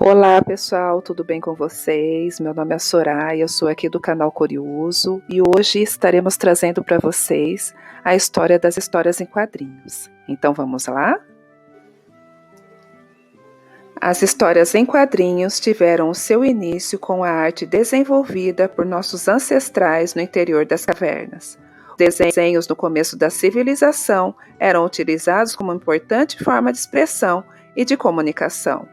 Olá pessoal, tudo bem com vocês? Meu nome é Soraya, eu sou aqui do canal Curioso e hoje estaremos trazendo para vocês a história das histórias em quadrinhos. Então vamos lá? As histórias em quadrinhos tiveram o seu início com a arte desenvolvida por nossos ancestrais no interior das cavernas. Os desenhos no começo da civilização eram utilizados como importante forma de expressão e de comunicação.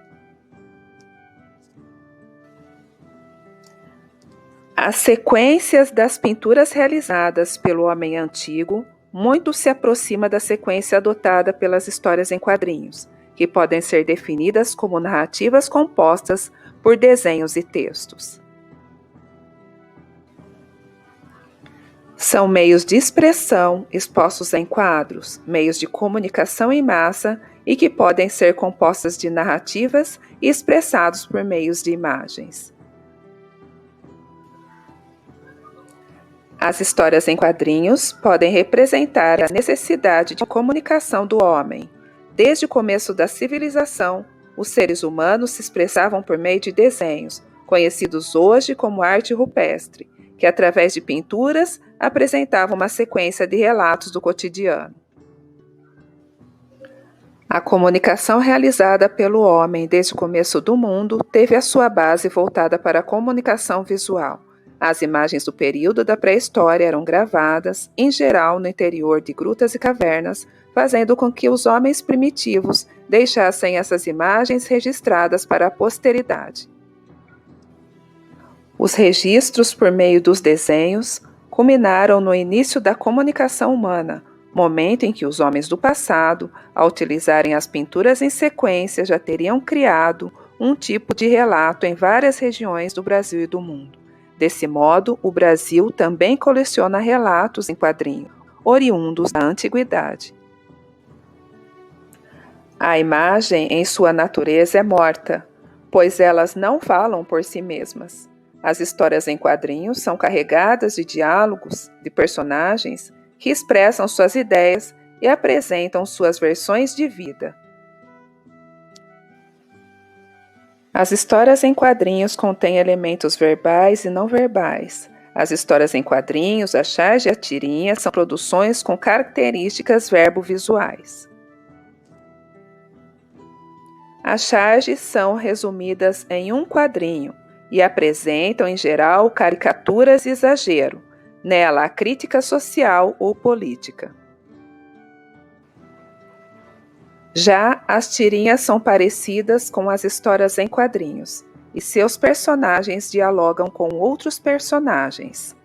As sequências das pinturas realizadas pelo homem antigo muito se aproxima da sequência adotada pelas histórias em quadrinhos, que podem ser definidas como narrativas compostas por desenhos e textos. São meios de expressão expostos em quadros, meios de comunicação em massa e que podem ser compostas de narrativas e expressados por meios de imagens. As histórias em quadrinhos podem representar a necessidade de comunicação do homem. Desde o começo da civilização, os seres humanos se expressavam por meio de desenhos, conhecidos hoje como arte rupestre, que através de pinturas apresentavam uma sequência de relatos do cotidiano. A comunicação realizada pelo homem desde o começo do mundo teve a sua base voltada para a comunicação visual. As imagens do período da pré-história eram gravadas, em geral, no interior de grutas e cavernas, fazendo com que os homens primitivos deixassem essas imagens registradas para a posteridade. Os registros por meio dos desenhos culminaram no início da comunicação humana, momento em que os homens do passado, ao utilizarem as pinturas em sequência, já teriam criado um tipo de relato em várias regiões do Brasil e do mundo. Desse modo, o Brasil também coleciona relatos em quadrinho, oriundos da antiguidade. A imagem, em sua natureza, é morta, pois elas não falam por si mesmas. As histórias em quadrinhos são carregadas de diálogos de personagens que expressam suas ideias e apresentam suas versões de vida. As histórias em quadrinhos contêm elementos verbais e não verbais. As histórias em quadrinhos, a charge e a tirinha são produções com características verbo-visuais. As charges são resumidas em um quadrinho e apresentam, em geral, caricaturas e exagero. Nela, a crítica social ou política. Já as tirinhas são parecidas com as histórias em quadrinhos, e seus personagens dialogam com outros personagens.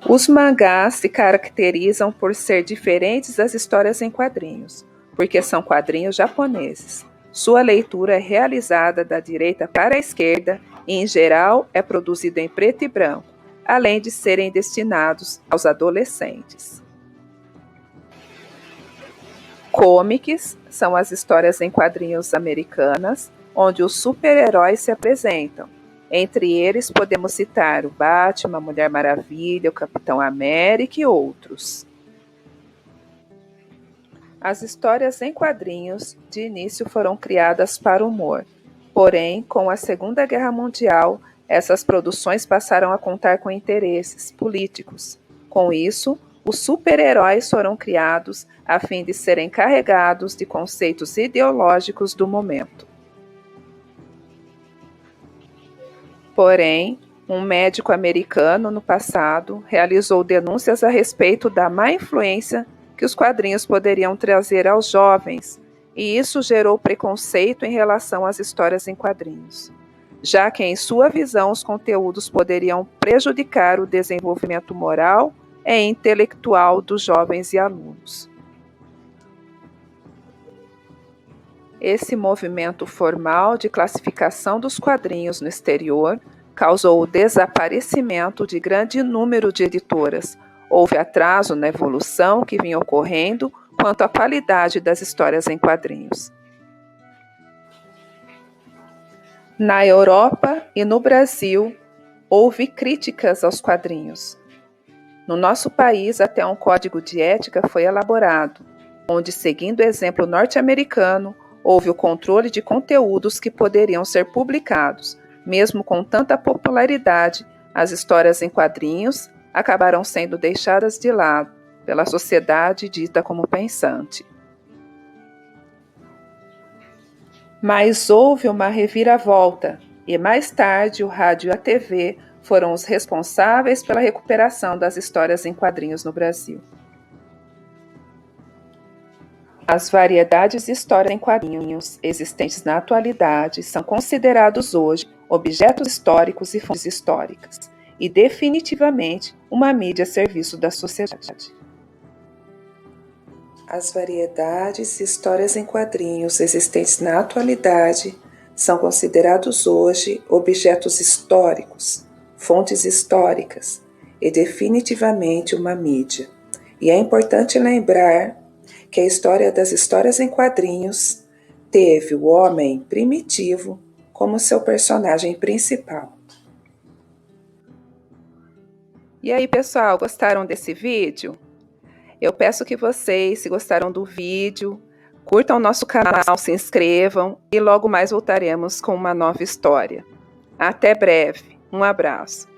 Os mangás se caracterizam por ser diferentes das histórias em quadrinhos, porque são quadrinhos japoneses. Sua leitura é realizada da direita para a esquerda e, em geral, é produzido em preto e branco, além de serem destinados aos adolescentes. Comics são as histórias em quadrinhos americanas, onde os super-heróis se apresentam. Entre eles podemos citar o Batman, a Mulher Maravilha, o Capitão América e outros. As histórias em quadrinhos de início foram criadas para o humor, porém, com a Segunda Guerra Mundial, essas produções passaram a contar com interesses políticos. Com isso, os super-heróis foram criados a fim de serem carregados de conceitos ideológicos do momento. Porém, um médico americano no passado realizou denúncias a respeito da má influência que os quadrinhos poderiam trazer aos jovens, e isso gerou preconceito em relação às histórias em quadrinhos, já que, em sua visão, os conteúdos poderiam prejudicar o desenvolvimento moral e intelectual dos jovens e alunos. Esse movimento formal de classificação dos quadrinhos no exterior causou o desaparecimento de grande número de editoras. Houve atraso na evolução que vinha ocorrendo quanto à qualidade das histórias em quadrinhos. Na Europa e no Brasil, houve críticas aos quadrinhos. No nosso país, até um código de ética foi elaborado, onde, seguindo o exemplo norte-americano, houve o controle de conteúdos que poderiam ser publicados. Mesmo com tanta popularidade, as histórias em quadrinhos acabaram sendo deixadas de lado pela sociedade dita como pensante. Mas houve uma reviravolta, e mais tarde o rádio e a TV foram os responsáveis pela recuperação das histórias em quadrinhos no Brasil. As variedades de histórias em quadrinhos existentes na atualidade são considerados hoje objetos históricos e fontes históricas, e definitivamente uma mídia a serviço da sociedade. As variedades de histórias em quadrinhos existentes na atualidade são considerados hoje objetos históricos, fontes históricas e definitivamente uma mídia. E é importante lembrar que a história das histórias em quadrinhos teve o homem primitivo como seu personagem principal. E aí, pessoal, gostaram desse vídeo? Eu peço que vocês, se gostaram do vídeo, curtam o nosso canal, se inscrevam e logo mais voltaremos com uma nova história. Até breve, um abraço.